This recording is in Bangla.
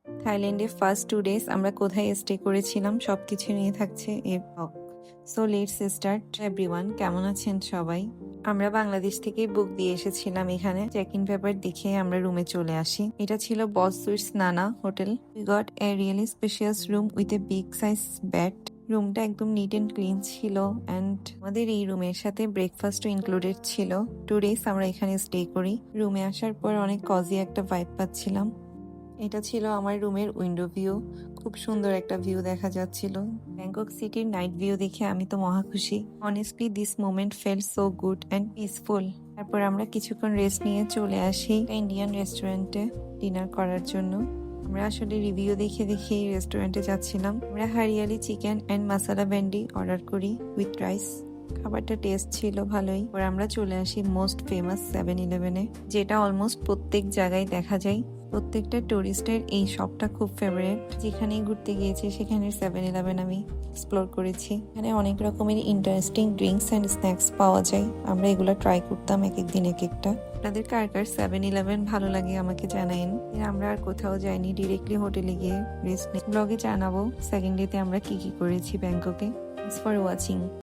থাইল্যান্ডে ফার্স্ট 2 ডেজ আমরা কোথায় স্টে করেছিলাম সবকিছু নিয়ে থাকছে এর blog. So let's start everyone. কেমন আছেন সবাই? আমরা বাংলাদেশ থেকে বুক দিয়ে এসেছিলাম এখানে। চেক ইন পেপার দেখে আমরা রুমে চলে আসি। এটা ছিল বস সুইটস নানা hotel. We got a really spacious room with a big size bed. রুমটা একদম নিট এন্ড ক্লিন ছিল অ্যান্ড আমাদের এই রুমের সাথে ব্রেকফাস্টও ইনক্লুডেড ছিল। 2 ডেজ আমরা এখানে স্টে করি। রুমে আসার পর অনেক কজি একটা ভাইব পাচ্ছিলাম। এটা ছিল আমার রুমের উইন্ডো ভিউ। খুব সুন্দর একটা ভিউ দেখা যাচ্ছিল। ব্যাংকক সিটির নাইট ভিউ দেখে আমি তো মহা খুশি। Honestly this moment felt so good and peaceful. তারপর আমরা কিছুক্ষণ রেস্ট নিয়ে চলে আসি ইন্ডিয়ান রেস্টুরেন্টে ডিনার করার জন্য। আমরা আসলে রিভিউ দেখে দেখে এই রেস্টুরেন্টে যাচ্ছিলাম। আমরা হারিয়ালি চিকেন অ্যান্ড মাসালা ভেন্ডি অর্ডার করি উইথ রাইস। খাবারটা টেস্ট ছিল ভালোই। পরে আমরা চলে আসি মোস্ট ফেমাস 7-Eleven-এ, যেটা অলমোস্ট প্রত্যেক জায়গায় দেখা যায়। প্রত্যেকটা টুরিস্টের এই শপটা খুব ফেভারিট। যেখানেই ঘুরতে গিয়েছি সেখানে 7-Eleven আমি এক্সপ্লোর করেছি। এখানে অনেক রকমের ইন্টারেস্টিং ড্রিঙ্কস অ্যান্ড স্ন্যাক্স পাওয়া যায়। আমরা এগুলো ট্রাই করতাম এক এক দিন এক একটা। আপনাদের কার কার 7-Eleven ভালো লাগে আমাকে জানাইন। আমরা আর কোথাও যাইনি, ডিরেক্টলি হোটেলে গিয়ে রেস্ট নিই। ব্লগে জানাবো সেকেন্ড ডেতে আমরা কি কি করেছি ব্যাংককে। Thanks for watching.